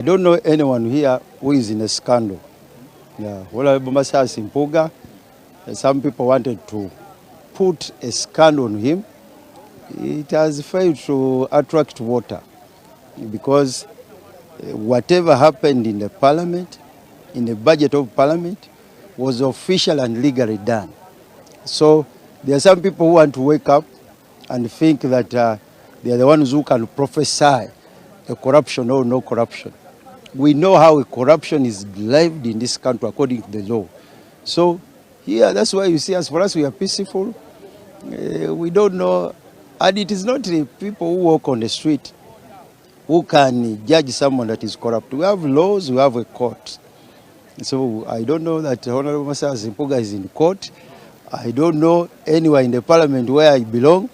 I don't know anyone here who is in a scandal. Yeah, Honorable Mathias Mpuuga, some people wanted to put a scandal on him. It has failed to attract water because whatever happened in the parliament, in the budget of parliament, was official and legally done. So there are some people who want to wake up and think that they are the ones who can prophesy a corruption or no corruption. We know how corruption is lived in this country according to the law. So here, that's why you see us, for us, we are peaceful. We don't know, and it is not the people who walk on the street who can judge someone that is corrupt. We have laws, we have a court. So I don't know that Honorable Mathias Mpuuga is in court. I don't know anywhere in the parliament where I belong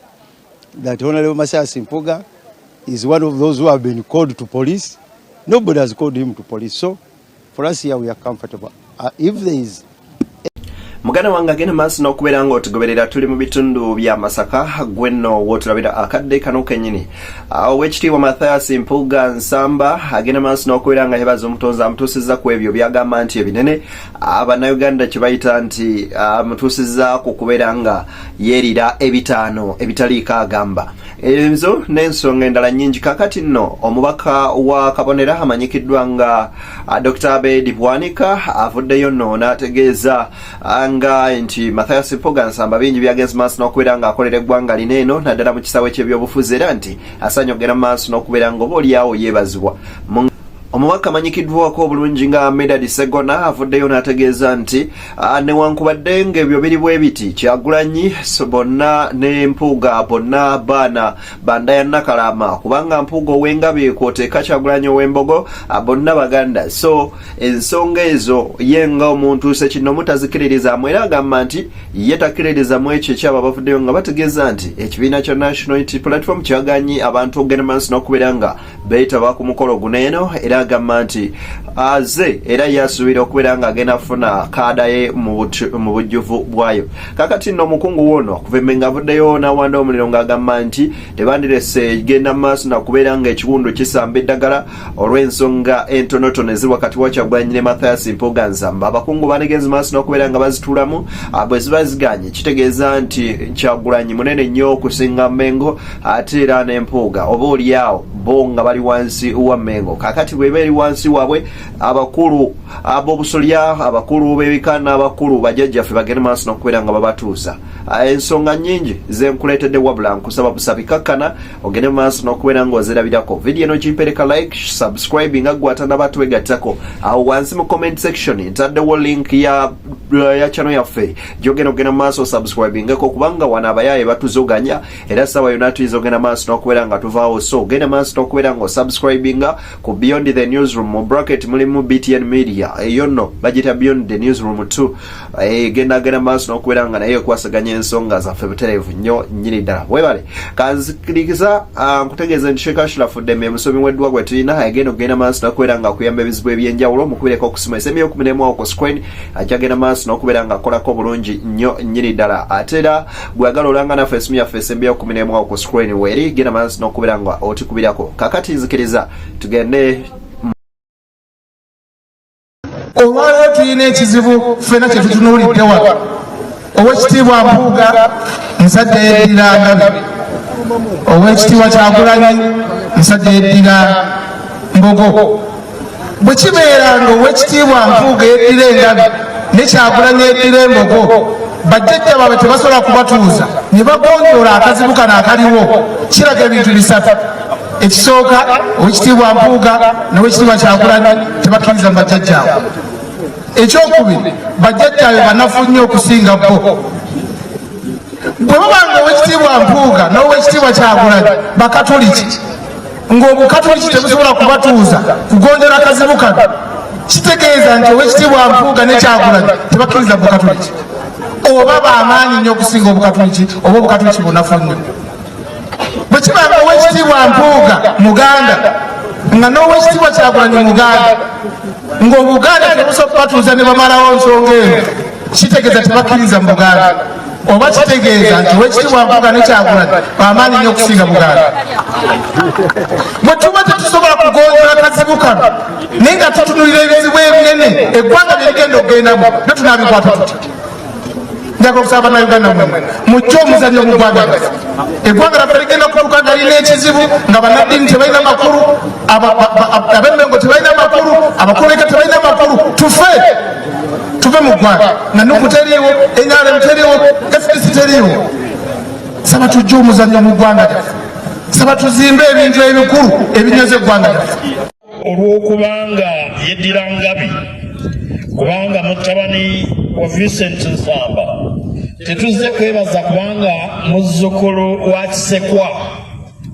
that Honorable Mathias Mpuuga is one of those who have been called to police. Nobody has called him to police. So for us here, we are comfortable. If there is Mugana wanga gena maso n'okubeera ng'otugoberera tuli mu bitundu bya Masaka gwenno w'otulabira akadde kano kennyini Oweekitiibwa Mathias Mpuuga Nsamba agenda maaso n'okubeera nga yeebaza omutonzi amutuusizza ku ebyo byagamba nti ebinene Abannayuganda kye bayita nti amutuusizza ku kubeera nga yeerira ebitaano ebitaliiko agamba. Ezo n'ensonga endala nnyingi. Kaakati nno omubaka wa Kabonera amanyikiddwa nga Dr. Abedi Bwanika avuddeyo nno n'ategeeza nga nti Mathias Mpuuga Nsamba bingi byagenze maaso n'okubeera nga akolera eggwanga lino eno naddala mu kisaawe ky'ebyobufuzi era nti asanye okugenda maaso n'okubeera nga obaolyawo yeebazibwa. Omubaka amanyikiddwako obulungi nga Medadi Segona avuddeyo n'ategeeza nti newankubadde ng'ebyo biri bwe biti Kyagulanyi bonna ne Mpuuga bonna baana banda ya Nakalama kubanga Mpuuga ow'Engabi kw'oteeka Kyagulanyi ow'Embogo bonna baganda. So ensonga ezo ye nga omuntu sekino mutazikiririzaamu era agamba nti ye takiririzaamu ekyo ekyabo abavuddeyo nga bategeeza nti ekibiina kya National Unity Platform kyaganye abantu okugenda maaso n'okubeera nga beetaba ku mukolo guno eno era agamba nti aze era yasuubira okubeera nga agenda kufuna kaada ye mu bujjuvu bwayo. Kakati nno omukungu wono okuva emmenga avuddeyo n'awanda omuliro ng'agamba nti tebandirese genda maaso nakubeera nga ekiwundu kisamba eddagala olw'ensonga entonotono eziri wakati wa Kyagulanyi ne Mathias Mpuuga Nsamba. Abakungu banegenze maaso n'okubeera nga bazituulamu bwe ziba ziganye kitegeeza nti Kyagulanyi munene nnyo okusinga Mmengo ate era ne Mpuuga obaolyawo bo nga bali wansi wa Mmengo. Kakati bweba eri wansi waabwe abakulu ab'obusolya abakulu b'ebika n'abakulu bajjajjaffe bagende maaso n'okubeera nga babatuusa. Ensonga nnyingi zenkuleetedde wabula nkusaba busabikakkana ogende maaso n'okubeera nga ozirabirako. Vidiyo eno gimpereka like, subscribe nga gwe atanaba twegattako. Awo wansi mu comment section ntaddewo link ya channel yaffe gy'ogenda ogenda maaso subscribingako kubanga wano abayaaye batuzoganya era ssaawa yonna tuyinza ogenda maaso n'okubeera nga tuvaawo. So ogenda maaso n'okubeera nga osubscribinga ku Beyond the Newsroom mu bracket mulimu BTN Media eyo nno bagita Beyond the Newsroom 2 genda maaso n'okubeera nga naye ekwasaganya ensonga zaffe butereevu nnyo nnyini ddala. Weebale kanzikiriza nkutegeeza nti Sheikh Ashraf Demme musomi w'eddwa gwe tulina agenda ogenda maaso n'okubeera nga akuyamba ebizibu eby'enjawulo mukubeereko okusoma esemi 11 ku screen ajagenda maaso n'okubeera nga akolako bulungi nnyo nnyini ddala. Ate era bwagala olanga naffe esimu yaffe esemi 11 ku screen weeri genda maaso n'okubeera nga otikubirako. Kakati nzikiriza tugende olwaleero tulina ekizibu ffena kye tutunuulidde wano. Oweekitiibwa Mpuuga nsajja yeddira Ngabi, Oweekitiibwa Kyagulanyi nsajja yeddira Mbogo. Bwe kibeera nga Oweekitiibwa Mpuuga yeddira Engabi ne Kyagulanyi yeddira Embogo bajjajja baabwe tebasobola kubatuuza ne bagonjoola akazibu kano akaliwo, kiraga ebintu bisatu. Ekisooka Oweekitiibwa Mpuuga n'Oweekitiibwa Kyagulanyi tebakkiriza mu bajjajjaabwe. Ekyokubiri bajjajjaabe banafu nnyo okusinga bo. Bwe babanga Oweekitiibwa Mpuuga n'Oweekitiibwa Kyagulanyi bakatoliki ng'obukatoliki tebusobola kubatuuza kugonjera akazibu kano, kitegeeza nti Oweekitiibwa Mpuuga ne Kyagulanyi tebakkiriza bukatoliki oba b'amaanyi nnyo okusinga obukatoliki oba obukatoliki bunafu nnyo. Bwe kibanga Oweekitiibwa Mpuuga Muganda nga n'Oweekitiibwa Kyagulanyi Muganda ng'Obuganda tebusobola kubatuuza ne bamalawo nsonga eno, kitegeeza tebakkiriza mu Buganda oba kitegeeza nti Oweekitiibwa Mpuuga ne Kyagulanyi b'amaanyi nnyo okusinga Buganda. Bwe tuba tetusobola tugonjola akazibu kano naye nga tutunulira ebizibu ebinene eggwanga byerigenda okugendamu ne tunaabikwata tutya. Njagala okusaba bannayuganda mmwe mujje omuzannyo mu ggwanga lyaffe. Eggwanga lyaffe ligenda kutuuka nga lirina ekizibu nga bannaddiini tebalina makulu, ab'emmengo tebalina makulu, abakulembeze tebalina makulu. Tuve mu ggwanga nga Nuupu teriiwo, NRM teriiwo, FDC teriiwo. Saba tujje omuzannyo mu ggwanga lyaffe. Saba tuzimbe ebintu ebikulu ebinyweza eggwanga lyaffe. Olw'okubanga yeddira Ngabi, kubanga mutabani wa Vincent Nsamba, tetuzze kwebaza kubanga muzzukulu wa Kisekwa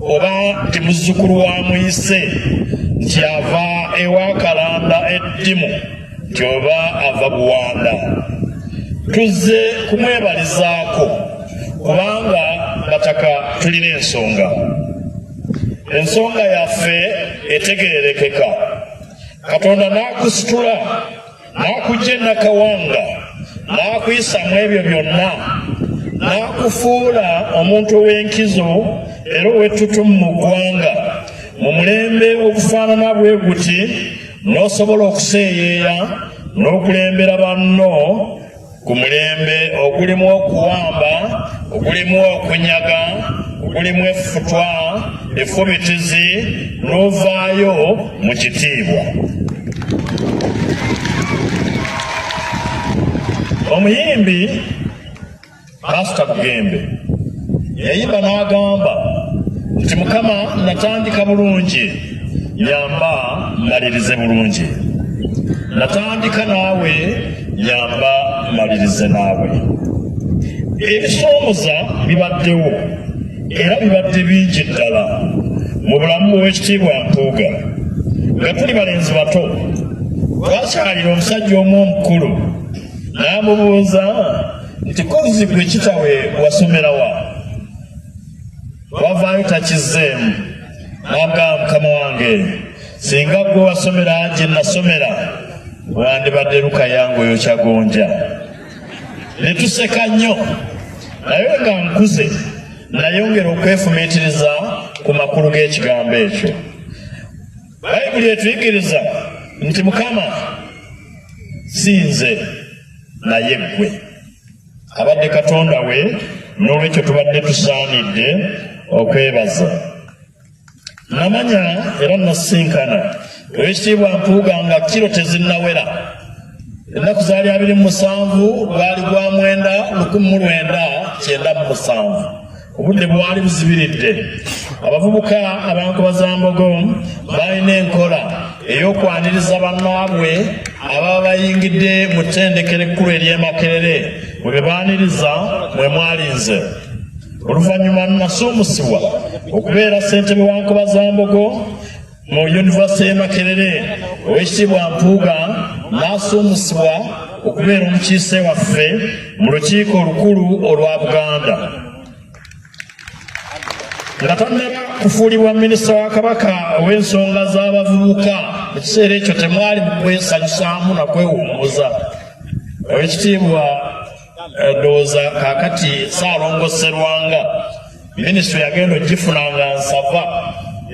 oba nti muzzukulu wa Muyise nti ava ewa Kalanda eddimu nti oba ava Buwanda. Tuzze kumwebalizaako kubanga bataka tulina ensonga yaffe etegeerekeka. Katonda n'akusitula n'akujja Nakawanga n'akuyisa mu ebyo byonna n'akufuula omuntu ow'enkizo era ow'ettutumu mu ggwanga mu mulembe ogufaanana bwe guti n'osobola okuseeyeeya n'okulembera banno ku mulembe ogulimu okuwamba, ogulimu okunyaga, ogulimu effutwa, effubitizi n'ovaayo mu kitiibwa. Omuyimbi Pastor Bugembe yayimba n'agamba nti Mukama natandika bulungi, nyamba malirize bulungi. Natandika naawe, nyamba malirize naawe. Ebisoomoza bibaddewo era bibadde bingi ddala mu bulamu bw'Oweekitiibwa Mpuuga. Nga tuli balenzi bato, twakyalira omusajja omu omukulu n'amubuuza nti kozi gwe kitawe wasomera wa? Wavaayo takizzeemu. N'agamba Mukama wange, singa gwe wasomera gye nasomera wandibadde Luka yange oyo Kyagonja. Ne tuseka nnyo, naye nga nkuze nayongera okwefumiitiriza ku makulu g'ekigambo ekyo. Bayibuli etuyigiriza nti Mukama si nze naye ggwe, abadde Katonda we, n'olwekyo tubadde tusaanidde okwebaza. Namanya era nasinkana Oweekitiibwa Mpuuga nga kiro tezinnawera. Ennaku zaali 27 lwali gwa 1997. Obudde bwali buzibiridde. Abavubuka abankobazambogo balina enkola ey'okwaniriza bannaabwe ababa bayingidde mu ttendekero ekkulu ery'e Makerere bwe bebaaniriza mwe mwalinze. Oluvannyuma nasuumusibwa okubeera ssentebe wa Nkobazambogo mu Yunivasite y'e Makerere. Oweekitiibwa Mpuuga n'asuumusibwa okubeera omukiise waffe mu lukiiko olukulu olwa Buganda. Nga tannaba kufuulibwa minisita wa Kabaka ow'ensonga z'abavubuka, mu kiseera ekyo temwali mu kwesanyusaamu na kwewummuza. Oweekitiibwa ndowooza kaakati Ssaalongo Sserwanga minisitule yagenda ogifunanga nsava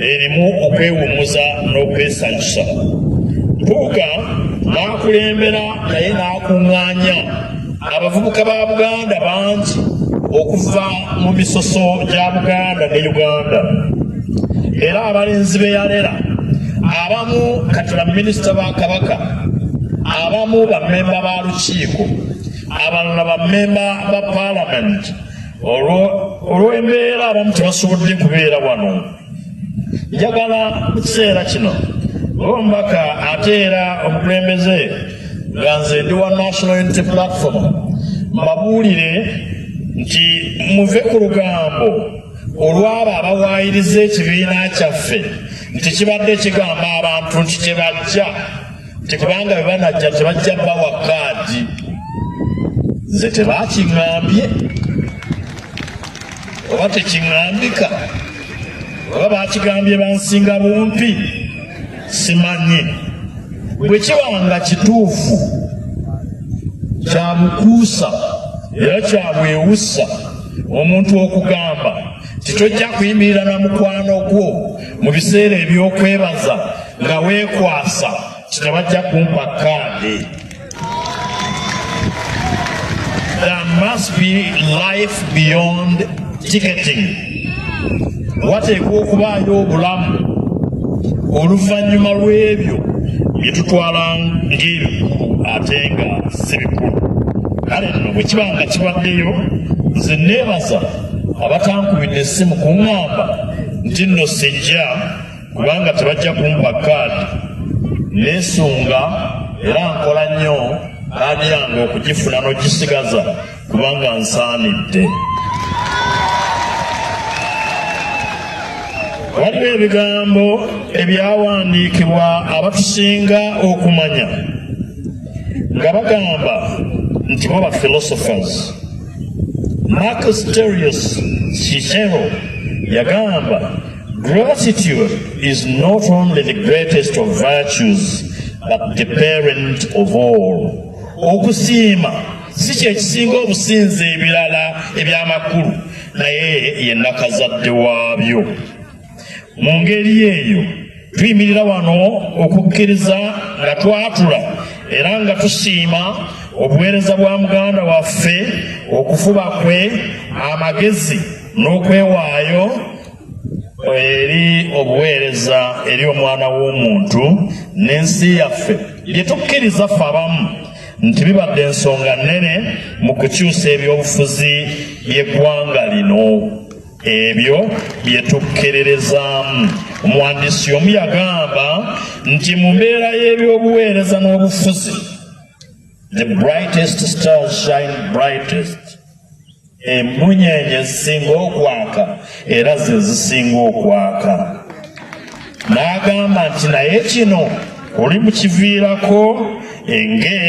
erimu okwewummuza n'okwesanyusa. Mpuuga n'akulembera naye n'akuŋŋaanya abavubuka ba Buganda bangi okuva mu misoso gya Buganda ne Uganda. Era abalenzi be yalera abamu kati baminisita ba Kabaka, abamu bammemba ba lukiiko, abalala bammemba ba paalamenti. Olw'embeera abamu tebasobodde kubeera wano. Njagala mu kiseera kino omubaka ate era omukulembeze nga nze ndi wa National Unity Platform mbabuulire nti muve ku lugambo olw'abo abawaayiriza ekibiina kyaffe nti kibadde kigamba abantu nti tebajja, nti kubanga bwe banajja tebajja bawa kaadi. Nze tebakiŋŋambye oba tekiŋŋambika oba bakigambye bansinga bumpi simanyi. Bwe kiba nga kituufu kya bukuusa era kya bwewussa omuntu okugamba nti tojja kuyimirira na mukwano gwo mu biseera eby'okwebaza nga weekwasa tebajja kumpa kaadi. There must be life beyond ticketing. Wateekwa okubaayo obulamu oluvannyuma lw'ebyo bye tutwala ng'ebikulu ate nga si bikulu. Kale nno bwe kiba nga kibaddeyo, nze neebaza abatankubidde essimu kuŋŋamba nti nno sijja kubanga tebajja kumpa kaadi. Neesunga era nkola nnyo kaadi yange okugifuna n'ogisigaza kubanga nsaanidde. Waliwo ebigambo ebyawandiikibwa abatusinga okumanya nga bagamba nti baba philosophers. Marcus Aurelius Cicero yagamba, gratitude is not only the greatest of virtues but the parent of all. Okusiima si kye kisinga obusinze ebirala eby'amakulu naye ye nnakazadde waabyo. Mu ngeri eyo tuyimirira wano okukkiriza nga twatula era nga tusiima obuweereza bwa muganda waffe, okufuba kwe, amagezi n'okwewaayo eri obuweereza eri omwana w'omuntu n'ensi yaffe bye tukkiriza ffe abamu nti bibadde ensonga nnene mu kukyusa ebyobufuzi by'eggwanga lino. Ebyo bye tukkererezaamu. Omuwandiisi omu yagamba nti mu mbeera y'ebyobuweereza n'obufuzi, the brightest stars shine brightest. Emunyenye zisinga okwaka era ze zisinga okwaka. N'agamba nti naye kino oli mukiviirako enge,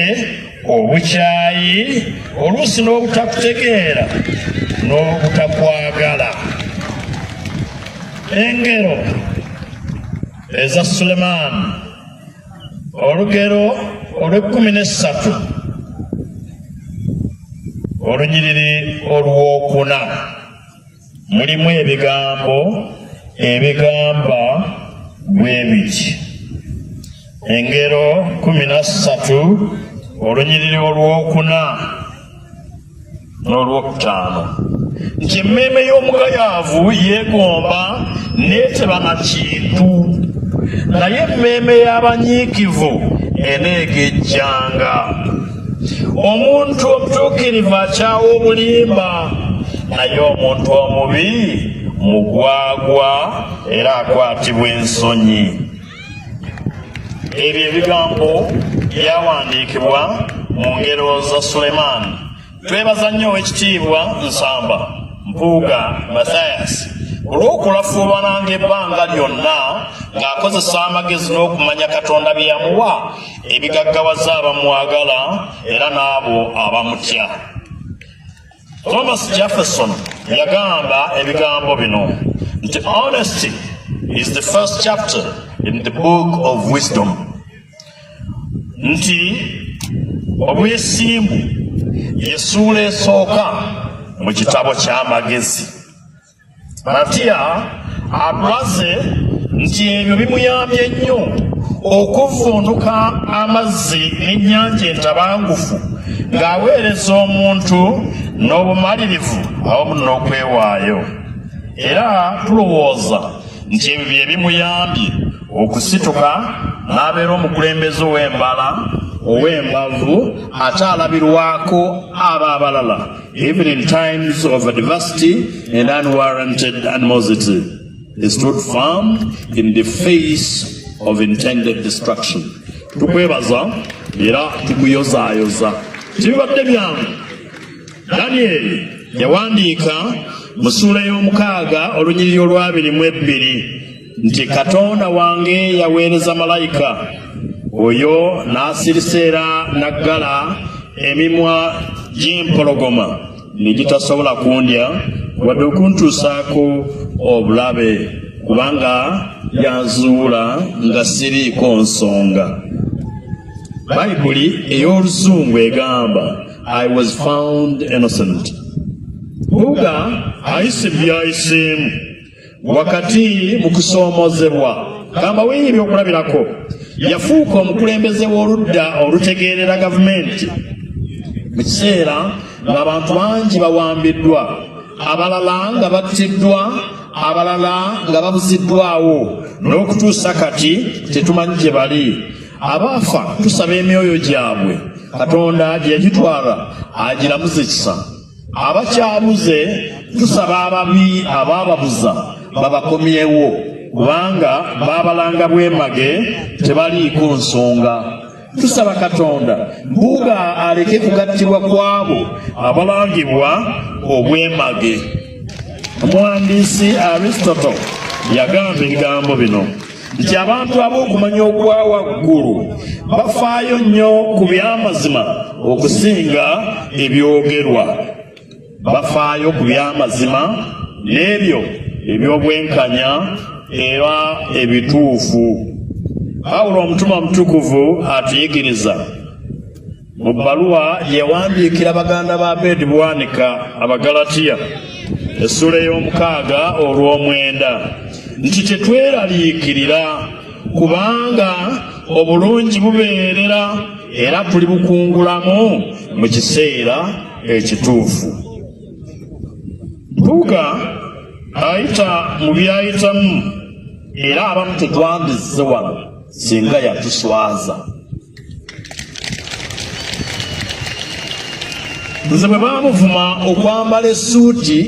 obukyayi, oluusi n'obutakutegeera n'obutakwagala. Engero eza Sulemaani, olugero olw'13 olunyiriri olwokuna, mulimu ebigambo ebigamba bwe biti. Engero 13 olunyiriri olwokuna n'olwokutaano, nti emmeeme y'omugayaavu yeegomba n'eteba na kintu, naye emmeeme y'abanyiikivu eneegejjanga. Omuntu omutuukirivu akyawa obulimba, naye omuntu omubi mugwagwa era akwatibwa ensonyi. Ebyo ebigambo byawandiikibwa mu ngero za Sulemaani. Twebaza nnyo ekitiibwa Nsamba Mpuuga Mathias olw'okulafuubana ebbanga lyonna ng'akozesa amagezi n'okumanya Katonda bye yamuwa ebigaggawaza abamwagala era n'abo abamutya. Thomas Jefferson yagamba ebigambo bino nti honesty is the first chapter in the book of wisdom. Nti obwesimbu yesuula esooka mu kitabo ky'amagezi. Matiya atulaze nti ebyo bimuyambye nnyo okuvunduka amazzi n'ennyanja entabangufu ng'aweereza omuntu n'obumalirivu awamu n'okwewaayo. Era tulowooza nti ebyo bye bimuyambye okusituka n'abeera omukulembeze ow'embavu ate alabirwako abo abalala, even in times of adversity and unwarranted animosity. He stood firm in the face of intended destruction. Tukwebaza era tukuyozaayoza. Tibibadde byangu. Daniel yawandiika mu ssuula y'omukaaga olunyiriri olw'22 nti Katonda wange yaweereza malayika oyo n'asirisa era naggala emimwa gy'empologoma ne gitasobola kundya wadde okuntuusaako obulabe kubanga yanzuula nga siriiko nsonga. Bayibuli ey'oluzungu egamba I was found innocent. Mpuuga ayise byayiseemu wakati mu kusoomozebwa gamba weebyo okulabirako yafuuka omukulembeze w'oludda olutegeerera gavumenti mu kiseera ng'abantu bangi bawambiddwa, abalala nga battiddwa, abalala nga babuziddwawo, n'okutuusa kati tetumanyi gye bali. Abaafa tusaba emyoyo gyabwe Katonda gye yagitwala agiramuze kisa. Abakyabuze tusaba ababi abaababuza babakomyewo, kubanga baabalanga bwemage tebaliiko nsonga. Tusaba Katonda Mpuuga aleke kugattibwa kwabo abalangibwa obwemage. Omuwandiisi Aristotle yagamba ebigambo bino nti abantu ab'okumanya okwa waggulu bafaayo nnyo ku by'amazima okusinga ebyogerwa. Bafaayo ku by'amazima n'ebyo eby'obwenkanya era ebituufu. Pawulo omutume omutukuvu atuyigiriza mu bbaluwa yewandiikira baganda ba Bedi Bwanika Abagalatiya essula ey'omukaaga olw'omwenda nti tetweraliikirira kubanga obulungi bubeerera era tuli bukungulamu mu kiseera ekituufu. Mpuuga ayita mu byayitamu era abamu tetwandizze wano singa yatuswaza. Nze bwe baamuvuma okwambala essuuti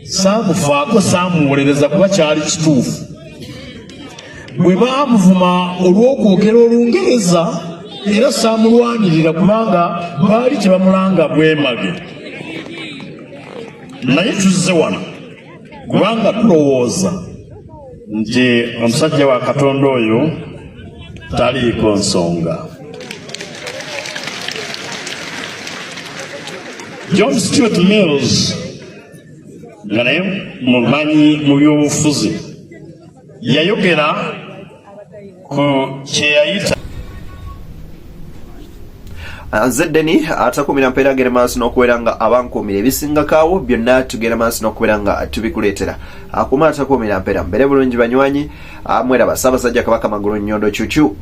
saamufaako, saamuwolereza kuba kyali kituufu. Bwe baamuvuma olw'okwogera Olungereza era saamulwanirira kubanga baali tebamulanga bwemage. Naye tuzze wano kubanga tulowooza nti omusajja wa Katonda oyo taliiko nsonga. John Stuart Mills nga naye mumanyi mu by'obufuzi yayogera ku kyeyayita Zeddeni atakumira mpeera agenda maaso n'okubeera nga abankuumira ebisingakaawo byonna tugenda maaso n'okubeera nga tubikuleetera. Akuma atakumira mpeera mbere bulungi banywanyi, mweraba Ssaabasajja Kabaka Magulu Nnyondo Cucu